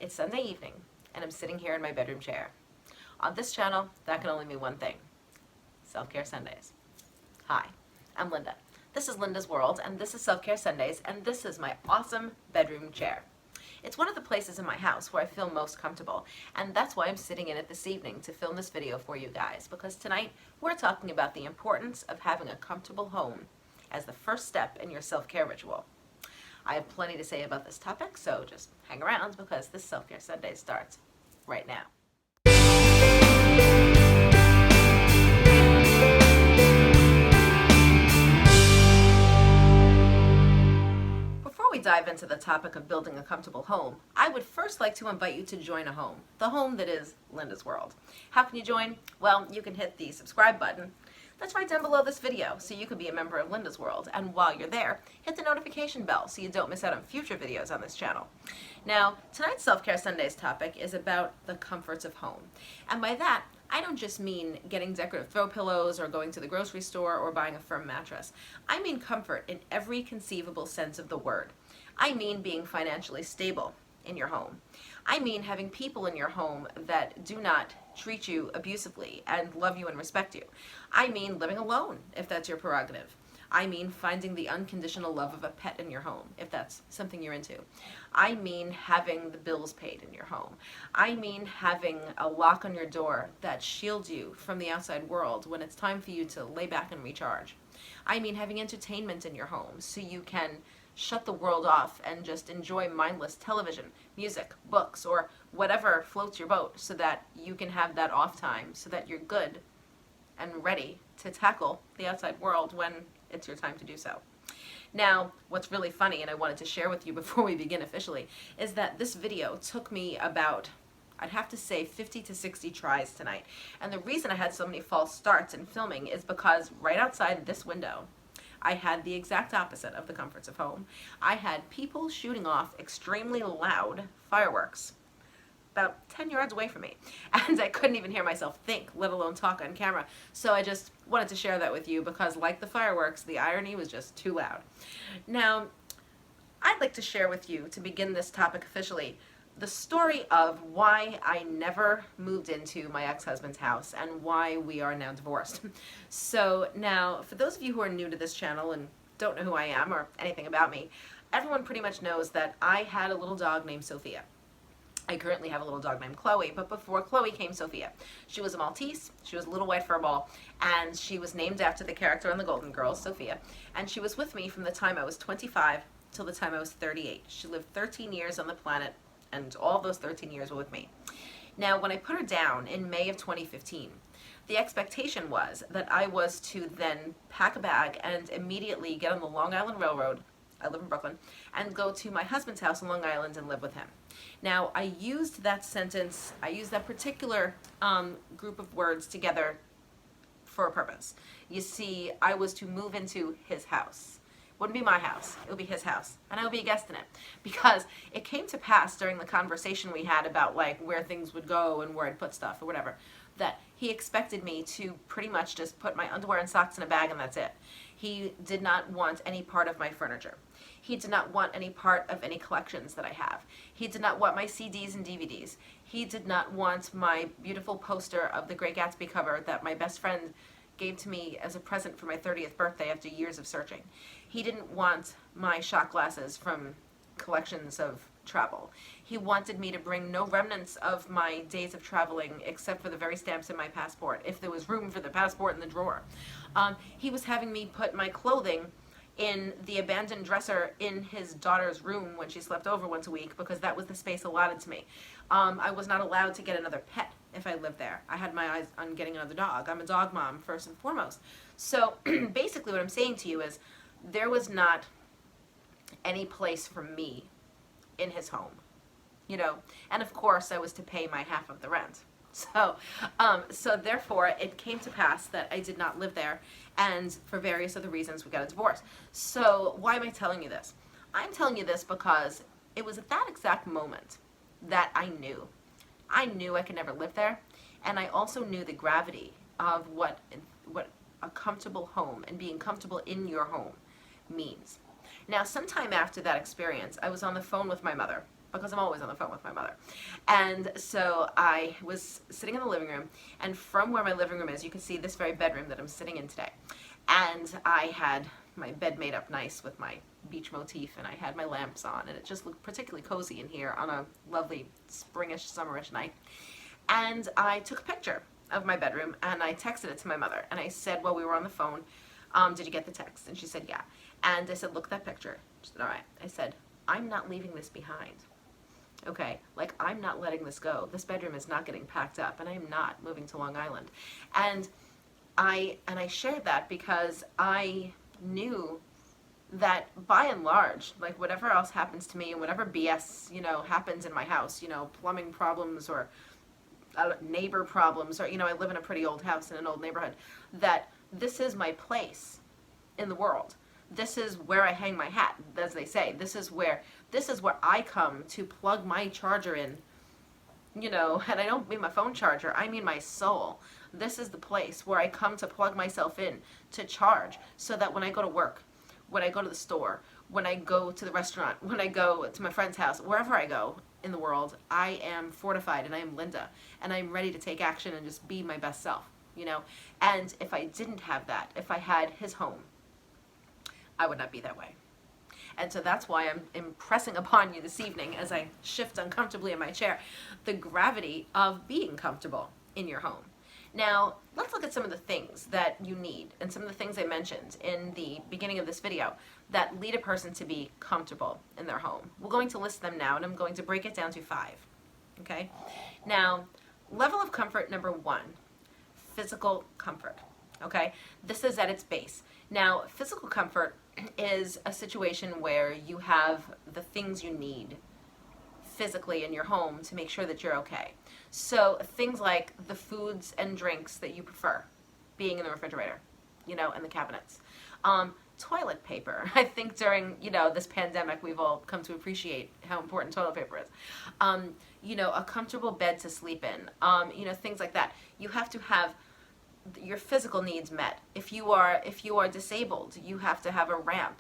It's Sunday evening, and I'm sitting here in my bedroom chair. On this channel, that can only mean one thing: Self-Care Sundays. Hi, I'm Linda. This is Linda's World, and this is Self-Care Sundays, and this is my awesome bedroom chair. It's one of the places in my house where I feel most comfortable, and that's why I'm sitting in it this evening to film this video for you guys, because tonight we're talking about the importance of having a comfortable home as the first step in your self-care ritual. I have plenty to say about this topic, so just hang around because this Self-Care Sunday starts right now. Before we dive into the topic of building a comfortable home, I would first like to invite you to join a home, the home that is Linda's World. How can you join? Well, you can hit the subscribe button that's right down below this video so you can be a member of Linda's World. And while you're there, hit the notification bell so you don't miss out on future videos on this channel. Now, tonight's Self-Care Sundays topic is about the comforts of home. And by that, I don't just mean getting decorative throw pillows or going to the grocery store or buying a firm mattress. I mean comfort in every conceivable sense of the word. I mean being financially stable in your home. I mean having people in your home that do not treat you abusively and love you and respect you. I mean living alone, if that's your prerogative. I mean finding the unconditional love of a pet in your home, if that's something you're into. I mean having the bills paid in your home. I mean having a lock on your door that shields you from the outside world when it's time for you to lay back and recharge. I mean having entertainment in your home so you can shut the world off and just enjoy mindless television, music, books, or whatever floats your boat so that you can have that off time so that you're good and ready to tackle the outside world when it's your time to do so. Now, what's really funny, and I wanted to share with you before we begin officially, is that this video took me about, I'd have to say, 50 to 60 tries tonight. And the reason I had so many false starts in filming is because right outside this window, I had the exact opposite of the comforts of home. I had people shooting off extremely loud fireworks about 10 yards away from me. And I couldn't even hear myself think, let alone talk on camera. So I just wanted to share that with you because, like the fireworks, the irony was just too loud. Now, I'd like to share with you, to begin this topic officially, the story of why I never moved into my ex-husband's house and why we are now divorced. So now, for those of you who are new to this channel and don't know who I am or anything about me, everyone pretty much knows that I had a little dog named Sophia. I currently have a little dog named Chloe, but before Chloe came Sophia. She was a Maltese, she was a little white furball, and she was named after the character on the Golden Girls, Sophia, and she was with me from the time I was 25 till the time I was 38. She lived 13 years on the planet, and all those 13 years were with me. Now, when I put her down in May of 2015, the expectation was that I was to then pack a bag and immediately get on the Long Island Railroad, I live in Brooklyn, and go to my husband's house in Long Island and live with him. Now, I used that sentence, I used that particular group of words together for a purpose. You see, I was to move into his house. Wouldn't be my house, it would be his house, and I would be a guest in it, because it came to pass during the conversation we had about like where things would go and where I'd put stuff or whatever, that he expected me to pretty much just put my underwear and socks in a bag and that's it. He did not want any part of my furniture. He did not want any part of any collections that I have. He did not want my CDs and DVDs. He did not want my beautiful poster of the Great Gatsby cover that my best friend gave to me as a present for my 30th birthday after years of searching. He didn't want my shot glasses from collections of travel. He wanted me to bring no remnants of my days of traveling except for the very stamps in my passport, if there was room for the passport in the drawer. He was having me put my clothing in the abandoned dresser in his daughter's room when she slept over once a week because that was the space allotted to me. I was not allowed to get another pet if I lived there. I had my eyes on getting another dog. I'm a dog mom first and foremost. So basically what I'm saying to you is there was not any place for me in his home, you know, and of course I was to pay my half of the rent. So therefore it came to pass that I did not live there, and for various other reasons we got a divorce. So why am I telling you this? I'm telling you this because it was at that exact moment that I knew I could never live there, and I also knew the gravity of what a comfortable home and being comfortable in your home means. Now, sometime after that experience, I was on the phone with my mother, because I'm always on the phone with my mother. And so I was sitting in the living room, and from where my living room is, you can see this very bedroom that I'm sitting in today. And I had my bed made up nice with my beach motif, and I had my lamps on, and it just looked particularly cozy in here on a lovely springish, summerish night. And I took a picture of my bedroom, and I texted it to my mother, and I said while we were on the phone, did you get the text? And she said, yeah. And I said, look at that picture. She said, all right. I said, I'm not leaving this behind. Okay, like, I'm not letting this go. This bedroom is not getting packed up, and I am not moving to Long Island. And I shared that because I knew that by and large, like, whatever else happens to me and whatever BS, happens in my house, plumbing problems or neighbor problems, or, I live in a pretty old house in an old neighborhood, that this is my place in the world. This is where I hang my hat, as they say. This is where I come to plug my charger in, and I don't mean my phone charger, I mean my soul. This is the place where I come to plug myself in, to charge, so that when I go to work, when I go to the store, when I go to the restaurant, when I go to my friend's house, wherever I go in the world, I am fortified, and I am Linda, and I'm ready to take action and just be my best self, And if I didn't have that, if I had his home, I would not be that way. And so that's why I'm impressing upon you this evening, as I shift uncomfortably in my chair, the gravity of being comfortable in your home. Now, let's look at some of the things that you need, and some of the things I mentioned in the beginning of this video that lead a person to be comfortable in their home. We're going to list them now, and I'm going to break it down to 5. Okay? Now, level of comfort number 1, physical comfort. Okay? This is at its base. Now, physical comfort is a situation where you have the things you need physically in your home to make sure that you're okay. So things like the foods and drinks that you prefer being in the refrigerator, and the cabinets. Toilet paper. I think during, this pandemic, we've all come to appreciate how important toilet paper is. A comfortable bed to sleep in, things like that. You have to have your physical needs met. If you are disabled, you have to have a ramp.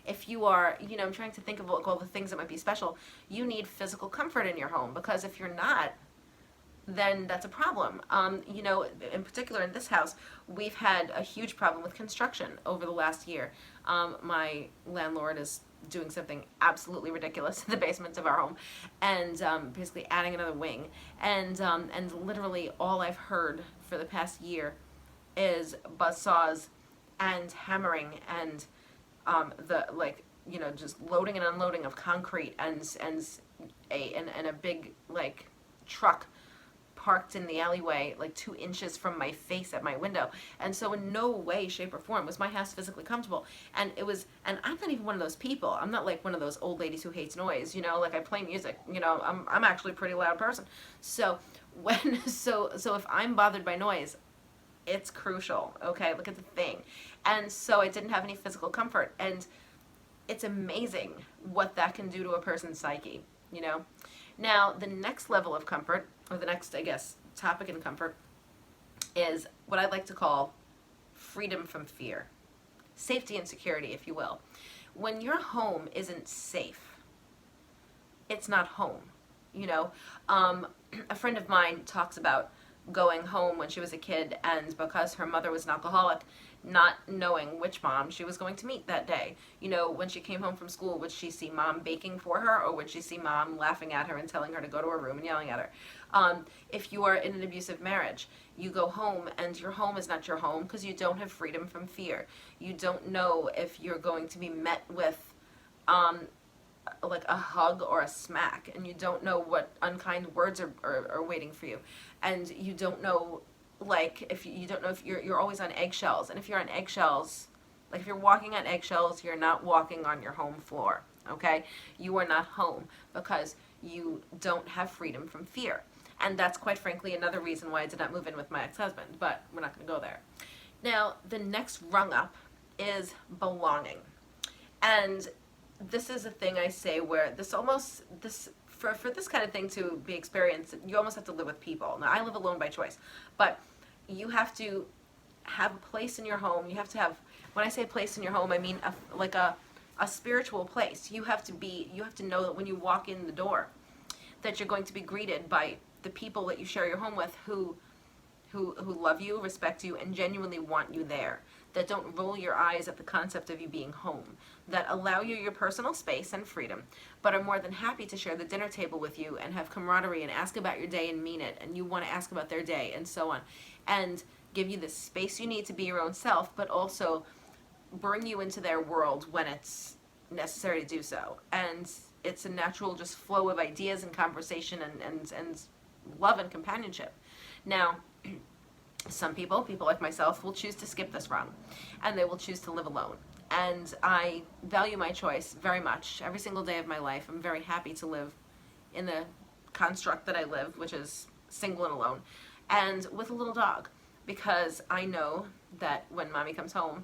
If you are, I'm trying to think of all the things that might be special. You need physical comfort in your home, because if you're not, then that's a problem. In particular in this house, we've had a huge problem with construction over the last year. My landlord is doing something absolutely ridiculous in the basement of our home, and basically adding another wing. And literally all I've heard for the past year is buzzsaws and hammering and just loading and unloading of concrete and a big truck parked in the alleyway 2 inches from my face at my window. And so in no way, shape, or form was my house physically comfortable. And I'm not even one of those people. I'm not like one of those old ladies who hates noise, I play music, I'm actually a pretty loud person. So so if I'm bothered by noise, it's crucial, okay? Look at the thing. And so I didn't have any physical comfort, and it's amazing what that can do to a person's psyche, Now, the next level of comfort, or the next, topic in comfort, is what I like to call freedom from fear. Safety and security, if you will. When your home isn't safe, it's not home, A friend of mine talks about going home when she was a kid, and because her mother was an alcoholic, not knowing which mom she was going to meet that day. When she came home from school, would she see mom baking for her, or would she see mom laughing at her and telling her to go to her room and yelling at her? If you are in an abusive marriage, you go home and your home is not your home because you don't have freedom from fear. You don't know if you're going to be met with a hug or a smack, and you don't know what unkind words are waiting for you, and you don't know if you don't know if you're always on eggshells. And if you're on eggshells, if you're walking on eggshells, you're not walking on your home floor, okay? You are not home because you don't have freedom from fear. And that's quite frankly another reason why I did not move in with my ex-husband, but we're not going to go there. Now, the next rung up is belonging. And this is a thing I say where for this kind of thing to be experienced, you almost have to live with people. Now, I live alone by choice, but you have to have a place in your home. You have to have, when I say place in your home, I mean a a spiritual place. You have to know that when you walk in the door, that you're going to be greeted by the people that you share your home with who love you, respect you, and genuinely want you there, that don't roll your eyes at the concept of you being home, that allow you your personal space and freedom, but are more than happy to share the dinner table with you and have camaraderie and ask about your day and mean it, and you want to ask about their day and so on, and give you the space you need to be your own self, but also bring you into their world when it's necessary to do so. And it's a natural just flow of ideas and conversation and love and companionship. Now, some people like myself, will choose to skip this rung, and they will choose to live alone. And I value my choice very much. Every single day of my life, I'm very happy to live in the construct that I live, which is single and alone, and with a little dog, because I know that when mommy comes home,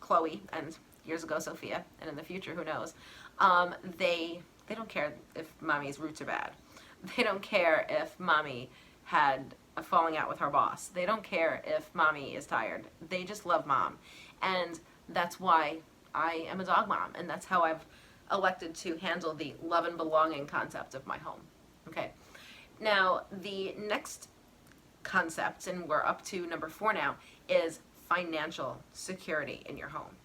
Chloe, and years ago Sophia, and in the future, who knows, they don't care if mommy's roots are bad. They don't care if mommy had a falling out with her boss. They don't care if mommy is tired. They just love mom. And that's why I am a dog mom, and that's how I've elected to handle the love and belonging concept of my home. Okay. Now, the next concept, and we're up to number 4 now, is financial security in your home.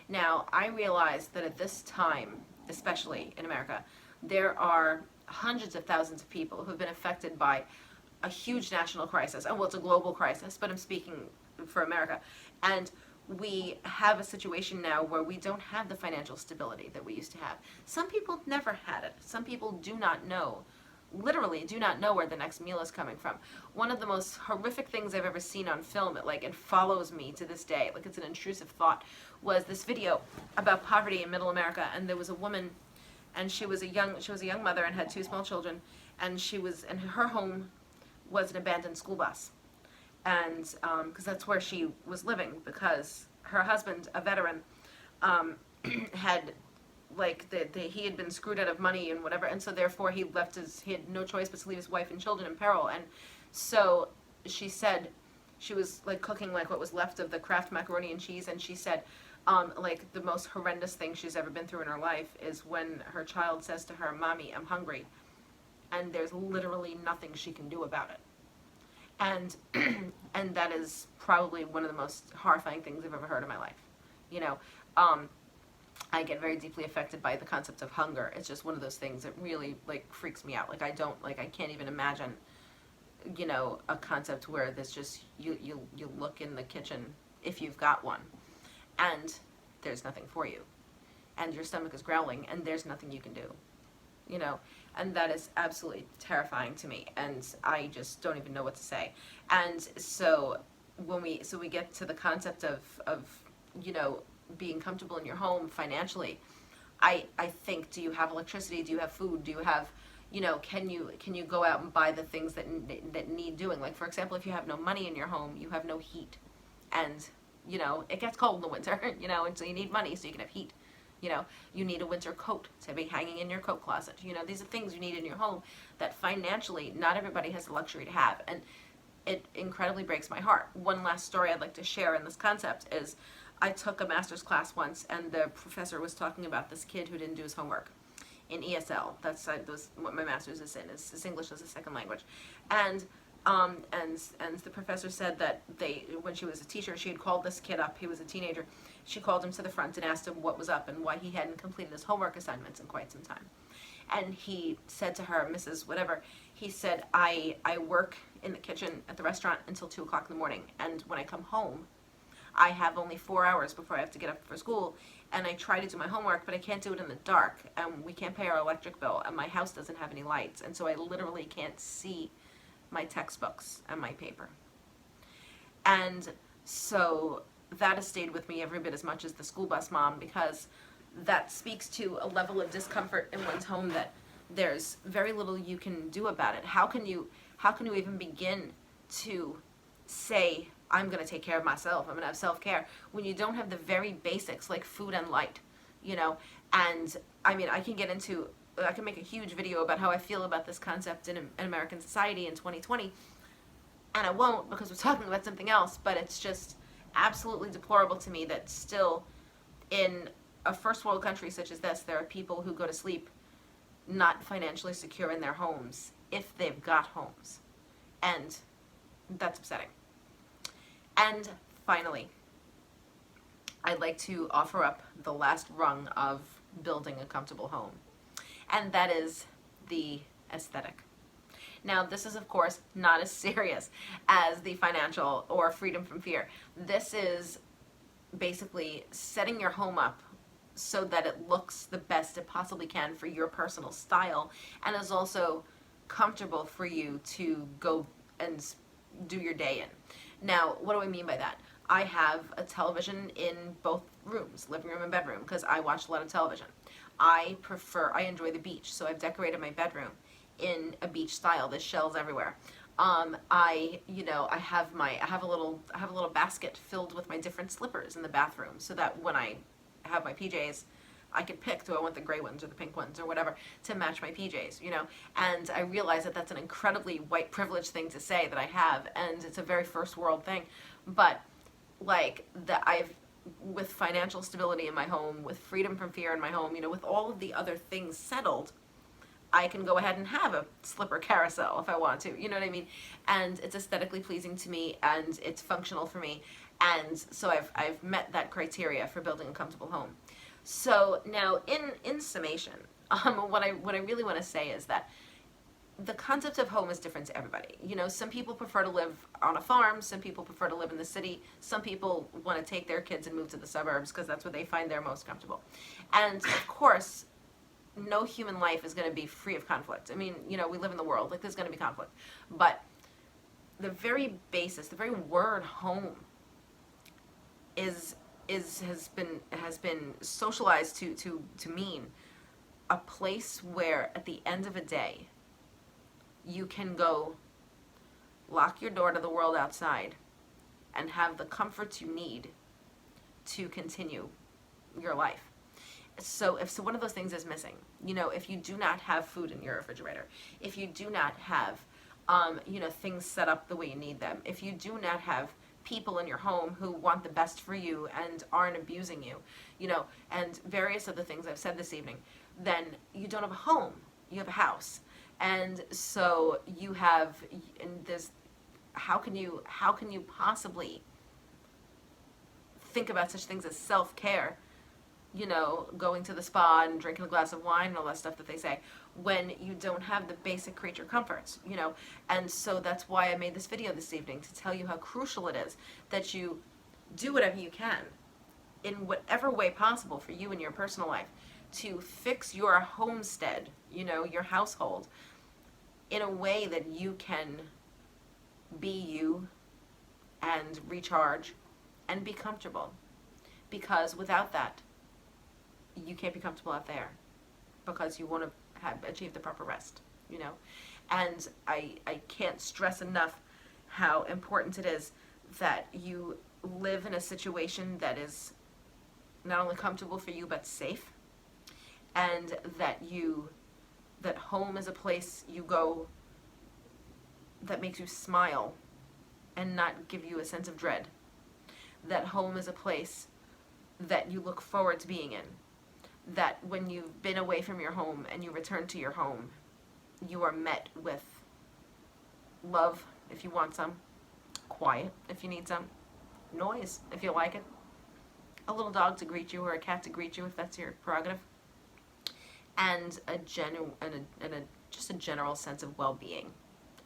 Now, I realize that at this time, especially in America, there are hundreds of thousands of people who have been affected by a huge national crisis. Oh, well, it's a global crisis, but I'm speaking for America. And we have a situation now where we don't have the financial stability that we used to have. Some people never had it. Some people do not know, literally do not know where the next meal is coming from. One of the most horrific things I've ever seen on film, it follows me to this day, like it's an intrusive thought, was this video about poverty in middle America. And there was a woman, and she was a young mother and had 2 small children, and her home was an abandoned school bus. And because that's where she was living, because her husband, a veteran, had he had been screwed out of money and whatever, and so therefore he had no choice but to leave his wife and children in peril. And so she said, she was cooking what was left of the Kraft macaroni and cheese, and she said the most horrendous thing she's ever been through in her life is when her child says to her, "Mommy, I'm hungry," and there's literally nothing she can do about it. And and that is probably one of the most horrifying things I've ever heard in my life. I get very deeply affected by the concept of hunger. It's just one of those things that really freaks me out. I can't even imagine, a concept where there's just you look in the kitchen, if you've got one, and there's nothing for you, and your stomach is growling, and there's nothing you can do. And that is absolutely terrifying to me, and I just don't even know what to say. And so when we get to the concept of being comfortable in your home financially, I think, do you have electricity? Do you have food? Do you have, can you go out and buy the things that need doing? Like, for example, if you have no money in your home, you have no heat, and it gets cold in the winter, and so you need money so you can have heat. You need a winter coat to be hanging in your coat closet. These are things you need in your home that financially not everybody has the luxury to have. And it incredibly breaks my heart. One last story I'd like to share in this concept is I took a master's class once, and the professor was talking about this kid who didn't do his homework in ESL. That's what my master's is in, is English as a second language. And the professor said that when she was a teacher, she had called this kid up. He was a teenager. She called him to the front and asked him what was up and why he hadn't completed his homework assignments in quite some time. And he said to her, Mrs. Whatever, he said, I work in the kitchen at the restaurant until 2 o'clock in the morning, and when I come home, I have only 4 hours before I have to get up for school, and I try to do my homework, but I can't do it in the dark, and we can't pay our electric bill, and my house doesn't have any lights, and so I literally can't see my textbooks and my paper. And so that has stayed with me every bit as much as the school bus mom, because that speaks to a level of discomfort in one's home that there's very little you can do about it. How can you even begin to say, I'm going to take care of myself, I'm going to have self-care, when you don't have the very basics like food and light, And I mean, I can make a huge video about how I feel about this concept in American society in 2020, and I won't, because we're talking about something else, but it's just absolutely deplorable to me that still in a first world country such as this, there are people who go to sleep not financially secure in their homes if they've got homes. And that's upsetting. And finally, I'd like to offer up the last rung of building a comfortable home, and that is the aesthetic. Now, this is, of course, not as serious as the financial or freedom from fear. This is basically setting your home up so that it looks the best it possibly can for your personal style, and is also comfortable for you to go and do your day in. Now, what do I mean by that? I have a television in both rooms, living room and bedroom, because I watch a lot of television. I enjoy the beach, so I've decorated my bedroom in a beach style. There's shells everywhere. I have a little basket filled with my different slippers in the bathroom, so that when I have my PJs, I can pick, do I want the gray ones or the pink ones or whatever to match my PJs, And I realize that that's an incredibly white privilege thing to say that I have, and it's a very first world thing. But like that, with financial stability in my home, with freedom from fear in my home, with all of the other things settled, I can go ahead and have a slipper carousel if I want to, you know what I mean? And it's aesthetically pleasing to me, and it's functional for me. And so I've met that criteria for building a comfortable home. So now, in summation, what I really want to say is that the concept of home is different to everybody. Some people prefer to live on a farm. Some people prefer to live in the city. Some people want to take their kids and move to the suburbs because that's where they find they're most comfortable. And of course, no human life is going to be free of conflict. I mean, we live in the world. Like, there's going to be conflict. But the very basis, the very word home has been socialized to mean a place where at the end of a day you can go lock your door to the world outside and have the comforts you need to continue your life. So if one of those things is missing, if you do not have food in your refrigerator, if you do not have things set up the way you need them, if you do not have people in your home who want the best for you and aren't abusing you, and various other things I've said this evening, then you don't have a home, you have a house. And so how can you possibly think about such things as self-care, going to the spa and drinking a glass of wine and all that stuff that they say, when you don't have the basic creature comforts, And so that's why I made this video this evening, to tell you how crucial it is that you do whatever you can, in whatever way possible for you in your personal life, to fix your homestead, your household, in a way that you can be you and recharge and be comfortable. Because without that, you can't be comfortable out there, because you want to achieve the proper rest, And I can't stress enough how important it is that you live in a situation that is not only comfortable for you, but safe. And that home is a place you go that makes you smile and not give you a sense of dread. That home is a place that you look forward to being in. That when you've been away from your home and you return to your home, you are met with love if you want some, quiet if you need some, noise if you like it, a little dog to greet you or a cat to greet you if that's your prerogative, and just a general sense of well-being,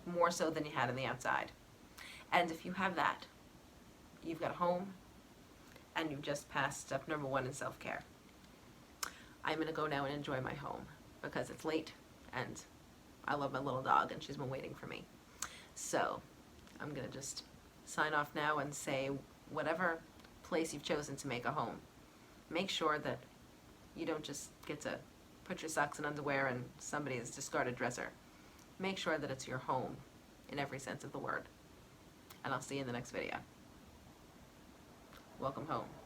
more so than you had on the outside. And if you have that, you've got a home, and you've just passed step number 1 in self-care. I'm going to go now and enjoy my home, because it's late, and I love my little dog, and she's been waiting for me. So I'm going to just sign off now and say, whatever place you've chosen to make a home, make sure that you don't just get to put your socks and underwear in somebody's discarded dresser. Make sure that it's your home in every sense of the word. And I'll see you in the next video. Welcome home.